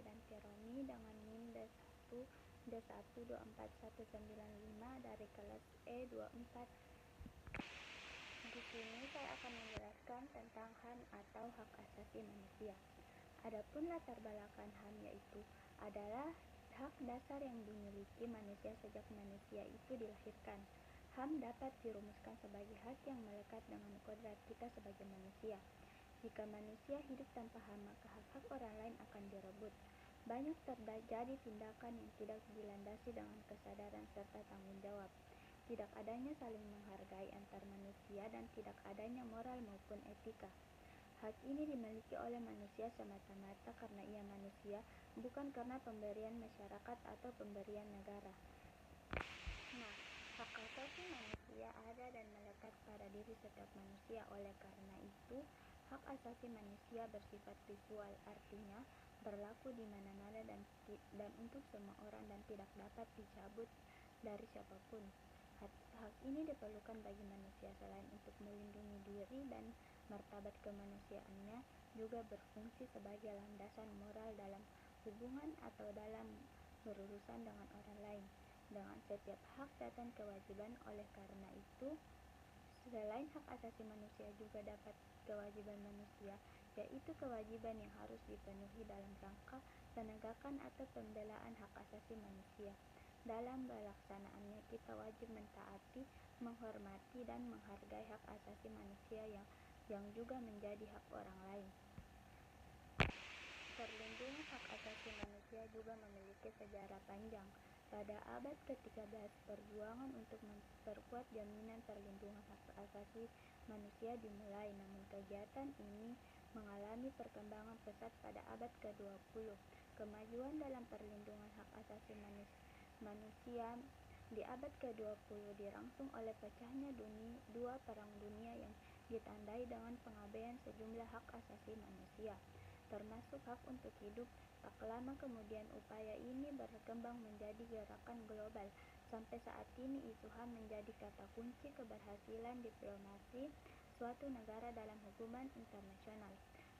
dan Tironi dengan NIM D1 D1 24195 dari kelas E24. Di sini saya akan menjelaskan tentang HAM atau hak asasi manusia. Adapun latar belakang HAM yaitu adalah hak dasar yang dimiliki manusia sejak manusia itu dilahirkan. HAM dapat dirumuskan sebagai hak yang melekat dengan kodrat kita sebagai manusia. Jika manusia hidup tanpa HAM, maka hak-hak orang lain akan direbut. Banyak terjadi tindakan yang tidak dilandasi dengan kesadaran serta tanggung jawab. Tidak adanya saling menghargai antar manusia dan tidak adanya moral maupun etika. Hak ini dimiliki oleh manusia semata-mata karena ia manusia, bukan karena pemberian masyarakat atau pemberian negara. Nah, hak asasi manusia ada dan melekat pada diri setiap manusia. Oleh karena itu, hak asasi manusia bersifat visual, artinya berlaku di mana-mana dan untuk semua orang dan tidak dapat dicabut dari siapapun. Hak ini diperlukan bagi manusia selain untuk melindungi diri dan martabat kemanusiaannya, juga berfungsi sebagai landasan moral dalam hubungan atau dalam berurusan dengan orang lain. Dengan setiap hak datang kewajiban. Oleh karena itu, selain hak asasi manusia juga dapat kewajiban manusia, yaitu kewajiban yang harus dipenuhi dalam rangka penegakan atau pembelaan hak asasi manusia. Dalam pelaksanaannya, kita wajib mentaati, menghormati, dan menghargai hak asasi manusia yang juga menjadi hak orang lain. Perlindungan hak asasi manusia juga memiliki sejarah panjang. Pada abad ke-13, perjuangan untuk memperkuat jaminan perlindungan hak asasi manusia dimulai, namun kegiatan ini mengalami perkembangan pesat pada abad ke-20. Kemajuan dalam perlindungan hak asasi manusia di abad ke-20 dirangsung oleh pecahnya dua perang dunia yang ditandai dengan pengabaian sejumlah hak asasi manusia, termasuk hak untuk hidup. Tak lama kemudian upaya ini berkembang menjadi gerakan global. Sampai saat ini isu HAM menjadi kata kunci keberhasilan diplomasi suatu negara dalam hubungan internasional.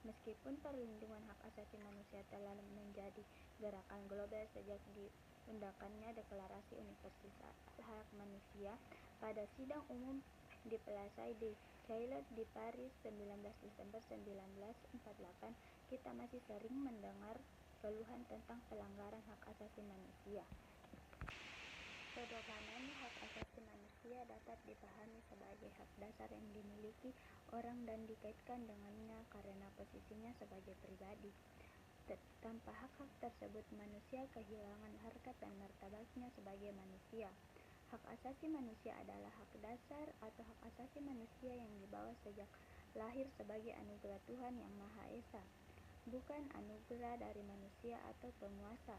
Meskipun perlindungan hak asasi manusia telah menjadi gerakan global sejak diundangkannya Deklarasi Universal Hak Manusia pada sidang umum di Plaza de Chaillot di Paris 19 Desember 1948, kita masih sering mendengar keluhan tentang pelanggaran hak asasi manusia. Sederhananya, hak asasi manusia dapat dipahami sebagai hak dasar yang dimiliki orang dan dikaitkan dengannya karena posisinya sebagai pribadi. Tanpa hak-hak tersebut, manusia kehilangan harkat dan martabatnya sebagai manusia. Hak asasi manusia adalah hak dasar atau hak asasi manusia yang dibawa sejak lahir sebagai anugerah Tuhan Yang Maha Esa, bukan anugerah dari manusia atau penguasa.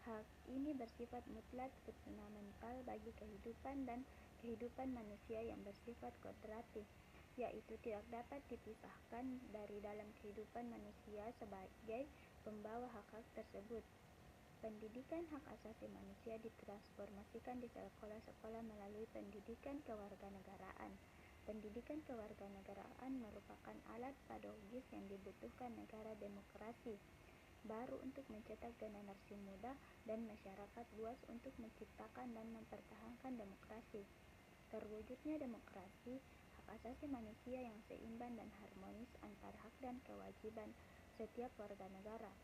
Hak ini bersifat mutlak fundamental bagi kehidupan dan kehidupan manusia yang bersifat kodratif, yaitu tidak dapat dipisahkan dari dalam kehidupan manusia sebagai pembawa hak-hak tersebut. Pendidikan hak asasi manusia ditransformasikan di sekolah-sekolah melalui pendidikan kewarganegaraan. Pendidikan kewarganegaraan merupakan alat pedagogis yang dibutuhkan negara demokrasi baru untuk mencetak generasi muda dan masyarakat luas untuk menciptakan dan mempertahankan demokrasi. Terwujudnya demokrasi, hak asasi manusia yang seimbang dan harmonis antara hak dan kewajiban setiap warga negara.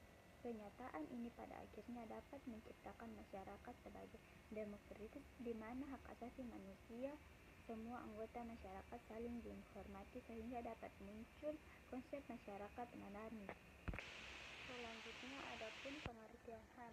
Kenyataan ini pada akhirnya dapat menciptakan masyarakat sebagai demokratis di mana hak asasi manusia semua anggota masyarakat saling menghormati sehingga dapat muncul konsep masyarakat madani. Selanjutnya, adapun pengertian HAM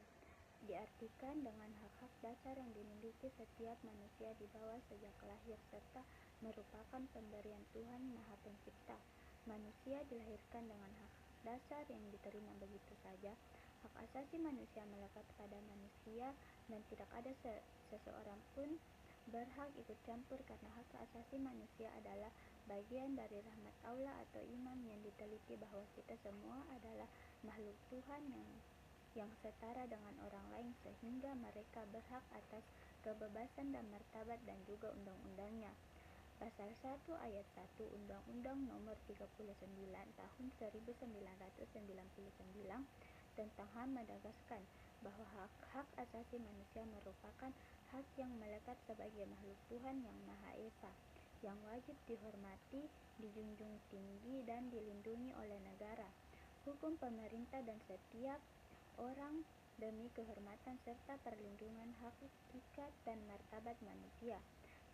diartikan dengan hak-hak dasar yang dimiliki setiap manusia di bawah sejak lahir serta merupakan pemberian Tuhan Maha Pencipta. Manusia dilahirkan dengan hak dasar yang diterima begitu saja. Hak asasi manusia melekat pada manusia dan tidak ada seseorang pun berhak ikut campur karena hak asasi manusia adalah bagian dari rahmat Allah atau iman yang diteliti bahwa kita semua adalah makhluk Tuhan yang setara dengan orang lain sehingga mereka berhak atas kebebasan dan martabat dan juga undang-undangnya. Pasal 1 ayat 1 Undang-Undang Nomor 39 Tahun 1999 tentang HAM menegaskan bahwa hak-hak asasi manusia merupakan hak yang melekat sebagai makhluk Tuhan Yang Maha Esa, yang wajib dihormati, dijunjung tinggi, dan dilindungi oleh negara, hukum pemerintah, dan setiap orang demi kehormatan serta perlindungan hakikat dan martabat manusia.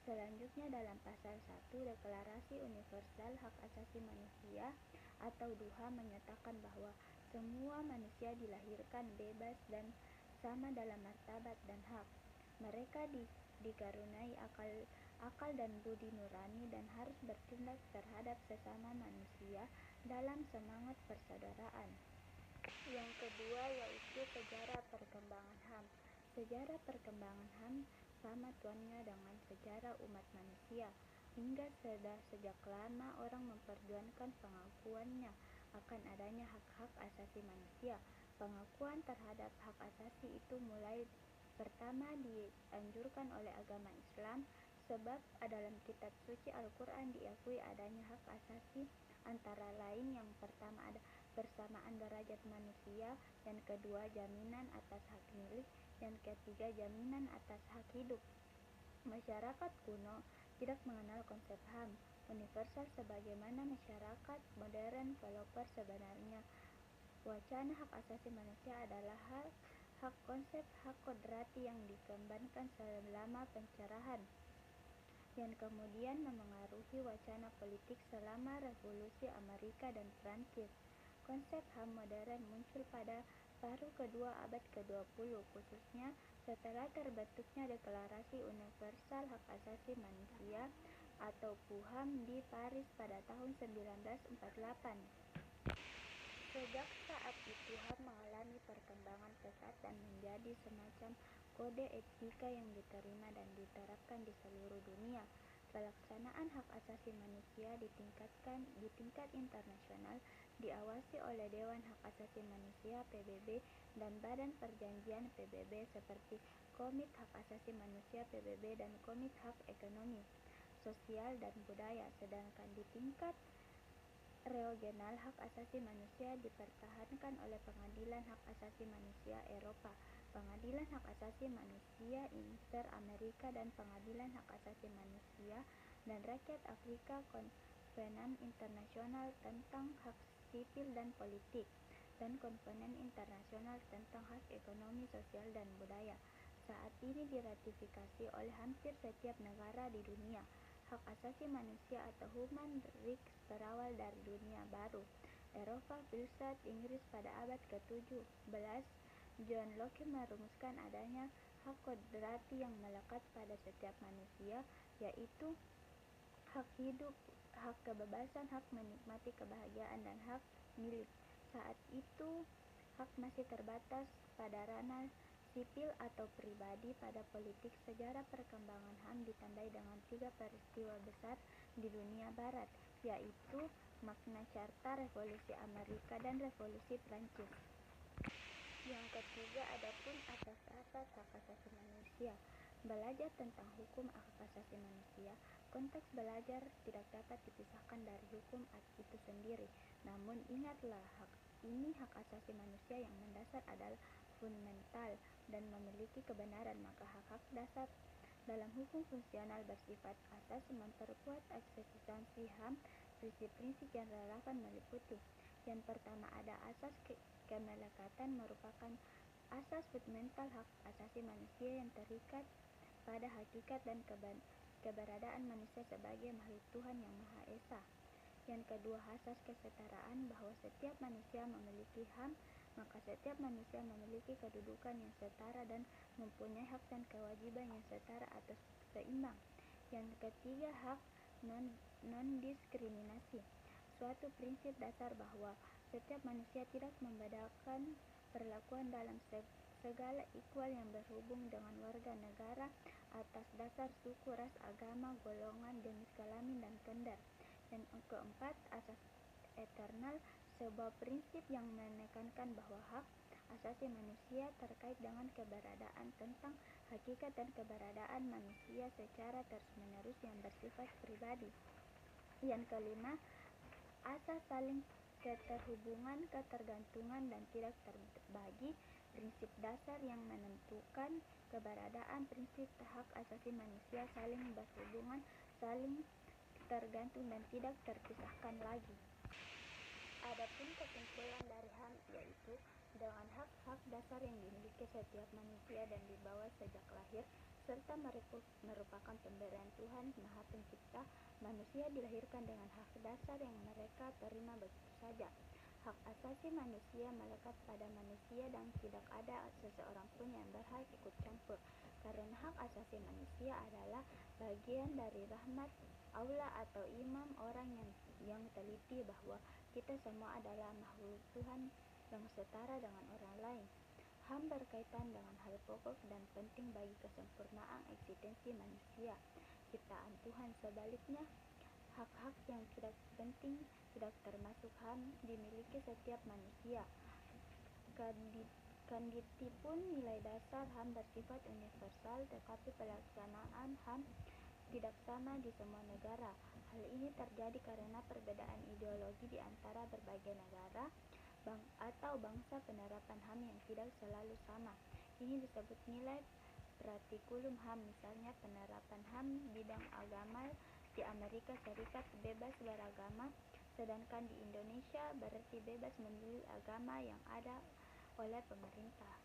Selanjutnya dalam pasal 1 Deklarasi Universal Hak Asasi Manusia atau DUHA menyatakan bahwa semua manusia dilahirkan bebas dan sama dalam martabat dan hak. Mereka dikaruniai akal dan budi nurani dan harus bertindak terhadap sesama manusia dalam semangat persaudaraan. Yang kedua yaitu sejarah perkembangan HAM. Sejarah perkembangan HAM sama tuannya dengan sejarah umat manusia. Hingga sejak lama orang memperjuangkan pengakuannya akan adanya hak-hak asasi manusia. Pengakuan terhadap hak asasi itu mulai pertama dianjurkan oleh agama Islam, sebab dalam kitab suci Al-Quran diakui adanya hak asasi, antara lain yang pertama ada persamaan derajat manusia, yang kedua jaminan atas hak milik, yang ketiga jaminan atas hak hidup. Masyarakat kuno tidak mengenal konsep HAM universal sebagaimana masyarakat modern. Walaupun sebenarnya wacana hak asasi manusia adalah hak konsep hak kodrati yang dikembangkan selama pencerahan, yang kemudian memengaruhi wacana politik selama Revolusi Amerika dan Prancis. Konsep HAM modern muncul pada paruh kedua abad ke-20, khususnya setelah terbentuknya Deklarasi Universal Hak Asasi Manusia atau PUHAM di Paris pada tahun 1948. Sejak saat itu HAM mengalami perkembangan pesat dan menjadi semacam kode etika yang diterima dan diterapkan di seluruh dunia. Pelaksanaan hak asasi manusia di tingkat internasional diawasi oleh Dewan Hak Asasi Manusia PBB dan Badan Perjanjian PBB seperti Komite Hak Asasi Manusia PBB dan Komite Hak Ekonomi, Sosial, dan Budaya. Sedangkan di tingkat regional, hak asasi manusia dipertahankan oleh Pengadilan Hak Asasi Manusia Eropa, Pengadilan Hak Asasi Manusia Inter-Amerika, dan Pengadilan Hak Asasi Manusia dan Rakyat Afrika, Konvenen Internasional tentang Hak Sipil dan Politik, dan Konvenen Internasional tentang Hak Ekonomi, Sosial, dan Budaya. Saat ini diratifikasi oleh hampir setiap negara di dunia. Hak asasi manusia atau human rights berawal dari dunia baru, Eropa, Pusat, Inggris pada abad ke-17. John Locke merumuskan adanya hak kodrati yang melekat pada setiap manusia, yaitu hak hidup, hak kebebasan, hak menikmati kebahagiaan, dan hak milik. Saat itu hak masih terbatas pada ranah sipil atau pribadi. Pada politik, sejarah perkembangan HAM ditandai dengan 3 peristiwa besar di dunia barat, yaitu Magna Carta, Revolusi Amerika, dan Revolusi Prancis. Yang ketiga, adapun asas-asas hak asasi manusia. Belajar tentang hukum hak asasi manusia. Konteks belajar tidak dapat dipisahkan dari hukum itu sendiri. Namun ingatlah, hak asasi manusia yang mendasar adalah fundamental dan memiliki kebenaran, maka hak-hak dasar dalam hukum fungsional bersifat asas memperkuat eksistensi HAM. Prinsip-prinsip yang relevan meliputi: yang pertama ada asas kemelekatan, merupakan asas fundamental hak asasi manusia yang terikat pada hakikat dan keberadaan manusia sebagai makhluk Tuhan Yang Maha Esa. Yang kedua, asas kesetaraan, bahwa setiap manusia memiliki HAM, maka setiap manusia memiliki kedudukan yang setara dan mempunyai hak dan kewajiban yang setara atau seimbang. Yang ketiga, hak non-diskriminasi, suatu prinsip dasar bahwa setiap manusia tidak membedakan perlakuan dalam segala equal yang berhubung dengan warga negara atas dasar suku, ras, agama, golongan, jenis kelamin, dan gender. Yang keempat, asas eternal, sebuah prinsip yang menekankan bahwa hak asasi manusia terkait dengan keberadaan, tentang hakikat dan keberadaan manusia secara terus-menerus yang bersifat pribadi. Yang kelima, asas saling keterhubungan, ketergantungan, dan tidak terbagi, prinsip dasar yang menentukan keberadaan prinsip hak asasi manusia saling berhubungan, saling tergantung, dan tidak terpisahkan lagi. Adapun kesimpulan dari HAM yaitu dengan hak-hak dasar yang dimiliki setiap manusia dan dibawa sejak lahir serta merupakan pemberian Tuhan Maha Pencipta, manusia dilahirkan dengan hak dasar yang mereka terima begitu saja. Hak asasi manusia melekat pada manusia dan tidak ada seseorang pun yang berhak ikut campur, karena hak asasi manusia adalah bagian dari rahmat Allah atau imam orang yang teliti bahwa kita semua adalah makhluk Tuhan yang setara dengan orang lain. HAM berkaitan dengan hal pokok dan penting bagi kesempurnaan eksistensi manusia, ciptaan Tuhan. Sebaliknya, hak-hak yang tidak penting tidak termasuk HAM dimiliki setiap manusia. Kenditipun nilai dasar HAM bersifat universal, tetapi pelaksanaan HAM tidak sama di semua negara. Hal ini terjadi karena perbedaan ideologi di antara berbagai negara atau bangsa. Penerapan HAM yang tidak selalu sama. Ini disebut nilai pratikulum HAM. Misalnya, penerapan HAM bidang agama di Amerika Serikat bebas beragama, sedangkan di Indonesia berarti bebas memilih agama yang ada oleh pemerintah.